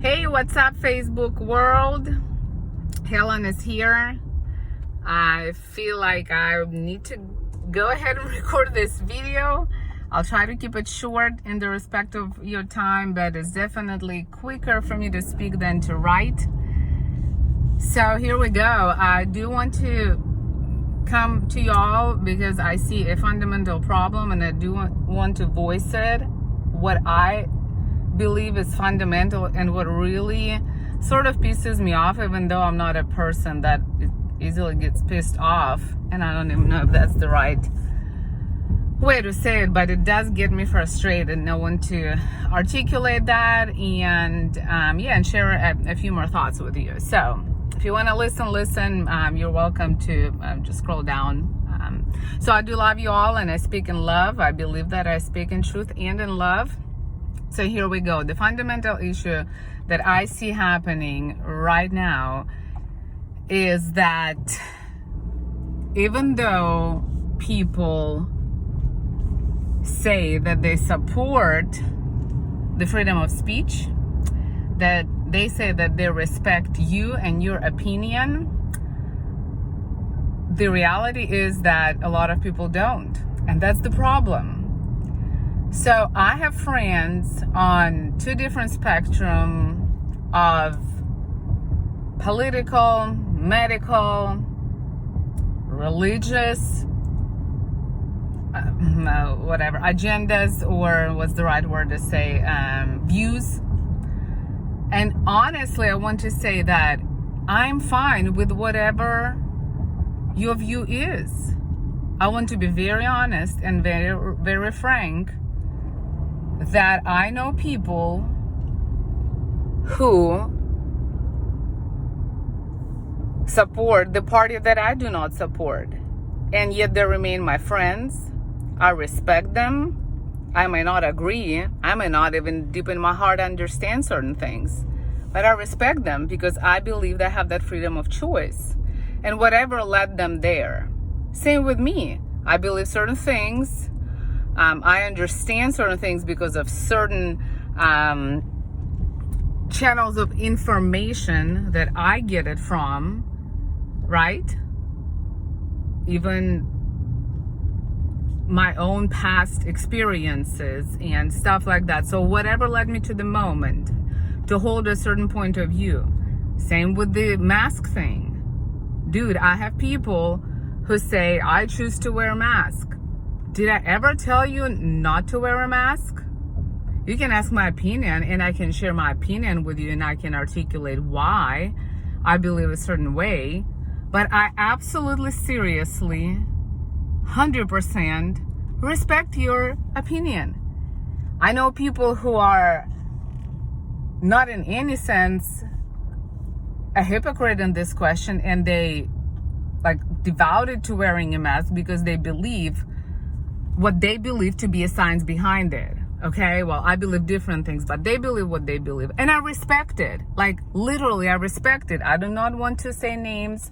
Hey, what's up, Facebook world? Helen is here. I feel like I need to go ahead and record this video. I'll try to keep it short in the respect of your time, but it's definitely quicker for me to speak than to write. So here we go. I do want to come to y'all because I see a fundamental problem, and I do want to voice it. What I believe is fundamental and what really sort of pisses me off, even though I'm not a person that easily gets pissed off, and I don't even know if that's the right way to say it, but it does get me frustrated, and I want to articulate that and and share a few more thoughts with you. So if you want to listen, you're welcome to just scroll down. So I do love you all, and I speak in love. I believe that I speak in truth and in love. So here we go. The fundamental issue that I see happening right now is that even though people say that they support the freedom of speech, that they say that they respect you and your opinion, the reality is that a lot of people don't. And that's the problem. So I have friends on two different spectrums of political, medical, religious, whatever, agendas, or what's the right word to say, views. And honestly, I want to say that I'm fine with whatever your view is. I want to be very honest and very, very frank that I know people who support the party that I do not support, and yet they remain my friends. I respect them. I may not agree. I may not even deep in my heart understand certain things, but I respect them because I believe they have that freedom of choice, and whatever led them there. Same with me. I believe certain things. I understand certain things because of certain channels of information that I get it from, right? Even my own past experiences and stuff like that. So whatever led me to the moment to hold a certain point of view. Same with the mask thing. Dude, I have people who say, I choose to wear a mask. Did I ever tell you not to wear a mask? You can ask my opinion, and I can share my opinion with you, and I can articulate why I believe a certain way. But I absolutely, seriously, 100% respect your opinion. I know people who are not in any sense a hypocrite in this question, and they devoted to wearing a mask because they believe what they believe to be a science behind it. Okay, well, I believe different things, but they believe what they believe, and I respect it. Literally, I respect it. I do not want to say names,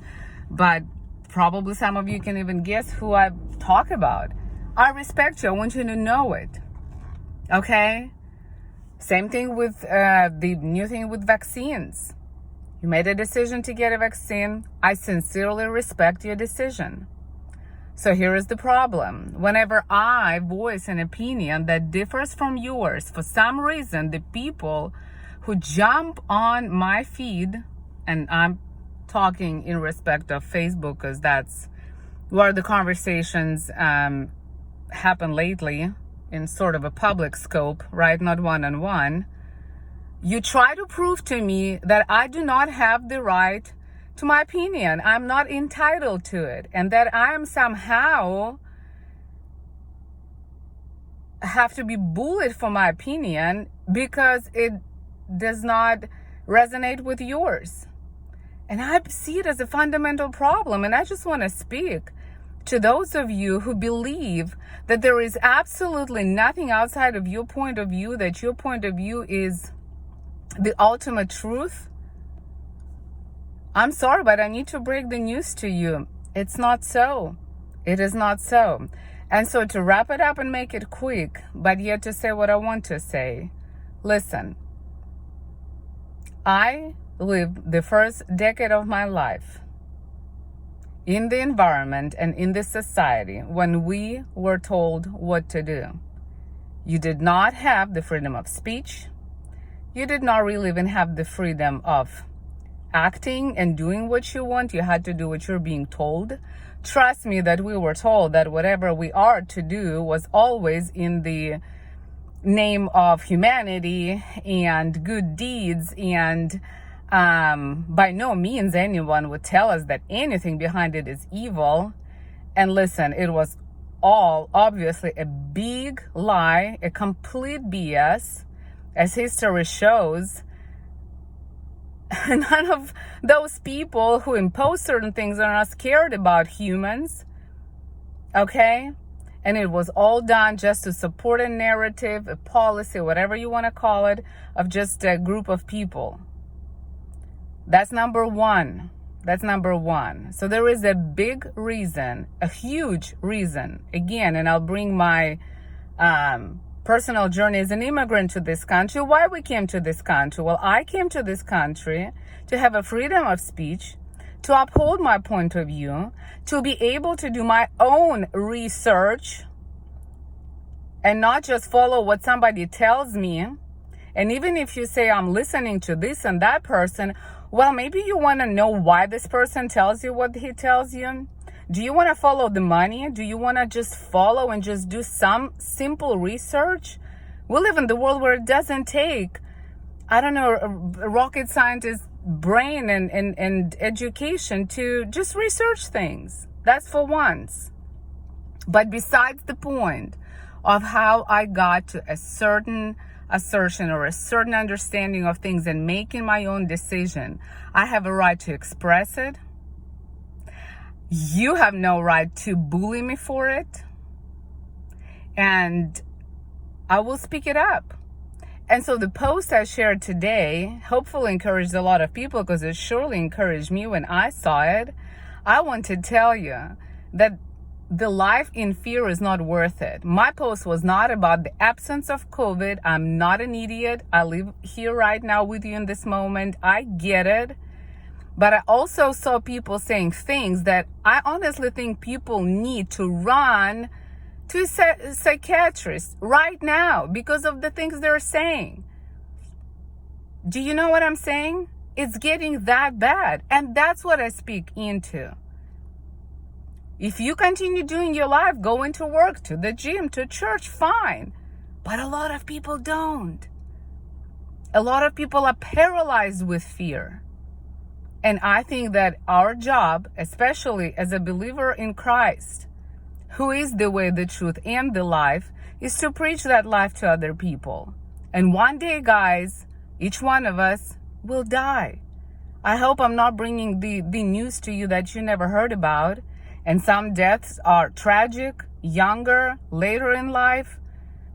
but probably some of you can even guess who I talk about. I respect you. I want you to know it. Okay? Same thing with the new thing with vaccines. You made a decision to get a vaccine. I sincerely respect your decision. So here is the problem. Whenever I voice an opinion that differs from yours, for some reason, the people who jump on my feed, and I'm talking in respect of Facebook because that's where the conversations happen lately in sort of a public scope, right? Not one-on-one. You try to prove to me that I do not have the right to my opinion. I'm not entitled to it, and that I am somehow have to be bullied for my opinion because it does not resonate with yours. And I see it as a fundamental problem, and I just want to speak to those of you who believe that there is absolutely nothing outside of your point of view, that your point of view is the ultimate truth. I'm sorry, but I need to break the news to you. It's not so. It is not so. And so to wrap it up and make it quick, but yet to say what I want to say, listen, I lived the first decade of my life in the environment and in the society when we were told what to do. You did not have the freedom of speech. You did not really even have the freedom of acting and doing what you want. You had to do what you're being told. Trust me that we were told that whatever we are to do was always in the name of humanity and good deeds, and by no means anyone would tell us that anything behind it is evil. And listen, it was all obviously a big lie, a complete BS, as history shows. None of those people who impose certain things are not scared about humans, okay? And it was all done just to support a narrative, a policy, whatever you want to call it, of just a group of people. That's number one. That's number one. So there is a big reason, a huge reason, again, and I'll bring my personal journey as an immigrant to this country. Why we came to this country? Well, I came to this country to have a freedom of speech, to uphold my point of view, to be able to do my own research and not just follow what somebody tells me. And even if you say I'm listening to this and that person, well, maybe you want to know why this person tells you what he tells you. Do you want to follow the money? Do you want to just follow and just do some simple research? We live in the world where it doesn't take, I don't know, a rocket scientist's brain and education to just research things. That's for once. But besides the point of how I got to a certain assertion or a certain understanding of things and making my own decision, I have a right to express it. You have no right to bully me for it. And I will speak it up. And so the post I shared today hopefully encouraged a lot of people, because it surely encouraged me when I saw it. I want to tell you that the life in fear is not worth it. My post was not about the absence of COVID. I'm not an idiot. I live here right now with you in this moment. I get it. But I also saw people saying things that I honestly think people need to run to a psychiatrist right now because of the things they're saying. Do you know what I'm saying? It's getting that bad. And that's what I speak into. If you continue doing your life, going to work, to the gym, to church, fine. But a lot of people don't. A lot of people are paralyzed with fear. And I think that our job, especially as a believer in Christ, who is the way, the truth, and the life, is to preach that life to other people. And one day, guys, each one of us will die. I hope I'm not bringing the news to you that you never heard about. And some deaths are tragic, younger, later in life.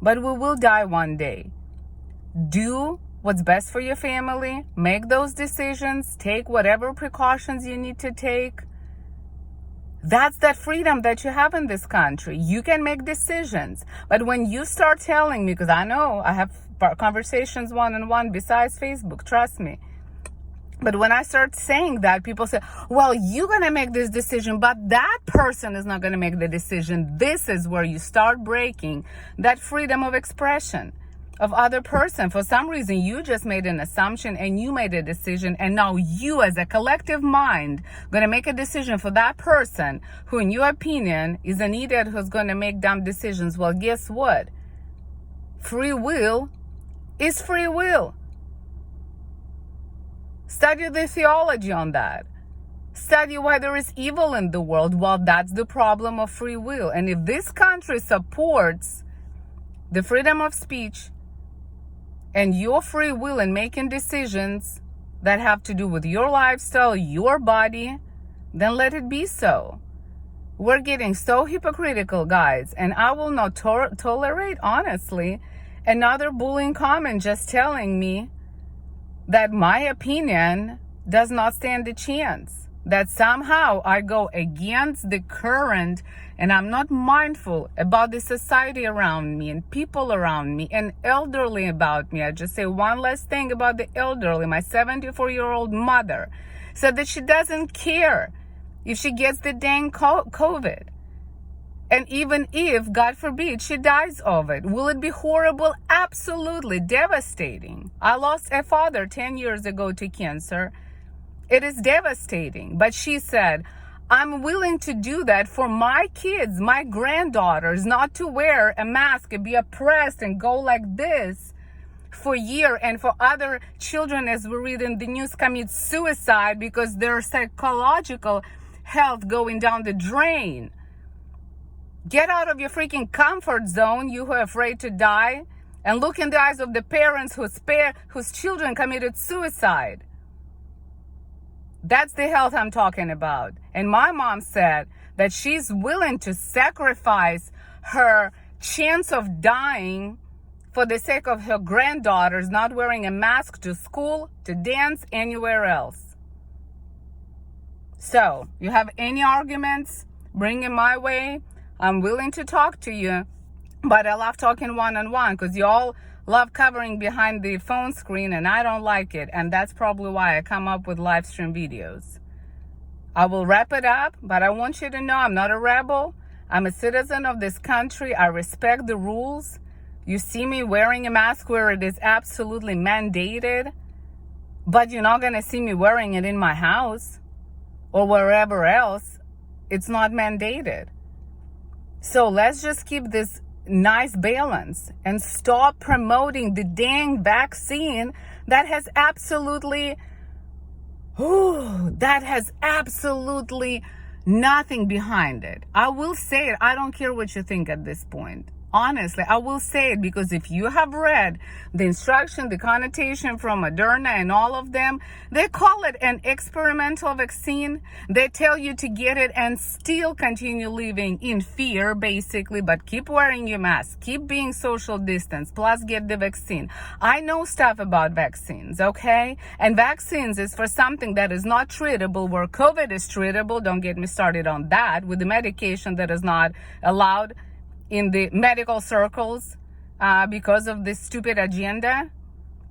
But we will die one day. Do what's best for your family. Make those decisions. Take whatever precautions you need to take. That's that freedom that you have in this country. You can make decisions. But when you start telling me, because I know I have conversations one-on-one besides Facebook, trust me. But when I start saying that, people say, well, you're going to make this decision, but that person is not going to make the decision. This is where you start breaking that freedom of expression of other person. For some reason, you just made an assumption and you made a decision. And now you as a collective mind going to make a decision for that person who, in your opinion, is an idiot who's going to make dumb decisions. Well, guess what? Free will is free will. Study the theology on that. Study why there is evil in the world. Well, that's the problem of free will. And if this country supports the freedom of speech and your free will in making decisions that have to do with your lifestyle, your body, then let it be so. We're getting so hypocritical, guys. And I will not tolerate, honestly, another bullying comment just telling me that my opinion does not stand a chance. that somehow I go against the current and I'm not mindful about the society around me and people around me and elderly about me. I just say one last thing about the elderly. My 74-year-old mother said that she doesn't care if she gets the dang COVID. And even if, God forbid, she dies of it, will it be horrible? Absolutely devastating. I lost a father 10 years ago to cancer. It is devastating. But she said, I'm willing to do that for my kids, my granddaughters, not to wear a mask and be oppressed and go like this for a year, and for other children, as we read in the news, commit suicide because their psychological health going down the drain. Get out of your freaking comfort zone, you who are afraid to die, and look in the eyes of the parents whose children committed suicide. That's the health I'm talking about. And my mom said that she's willing to sacrifice her chance of dying for the sake of her granddaughters not wearing a mask to school, to dance, anywhere else. So, you have any arguments? Bring them my way. I'm willing to talk to you, but I love talking one-on-one because you all love covering behind the phone screen and I don't like it. And that's probably why I come up with live stream videos. I will wrap it up, but I want you to know I'm not a rebel. I'm a citizen of this country. I respect the rules. You see me wearing a mask where it is absolutely mandated, but you're not going to see me wearing it in my house or wherever else. It's not mandated. So let's just keep this nice balance and stop promoting the dang vaccine that has absolutely nothing behind it. I will say it. I don't care what you think at this point. Honestly, I will say it because if you have read the instruction, the connotation from Moderna and all of them, they call it an experimental vaccine. They tell you to get it and still continue living in fear, basically, but keep wearing your mask, keep being social distance, plus get the vaccine. I know stuff about vaccines, okay? And vaccines is for something that is not treatable, where COVID is treatable. Don't get me started on that, with the medication that is not allowed in the medical circles because of this stupid agenda.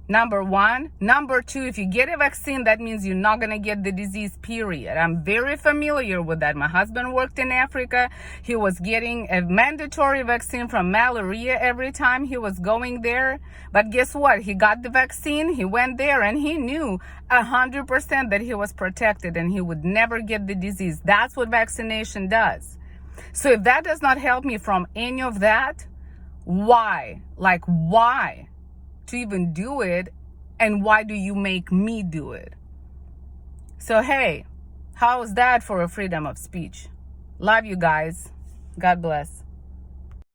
Number one. Number two, if you get a vaccine, that means you're not going to get the disease, period. I'm very familiar with that. My husband worked in Africa. He was getting a mandatory vaccine from malaria every time he was going there. But guess what? He got the vaccine, he went there, and he knew 100% that he was protected and he would never get the disease. That's what vaccination does. So if that does not help me from any of that, why? Like, why to even do it? And why do you make me do it? So, hey, how is that for a freedom of speech? Love you guys. God bless.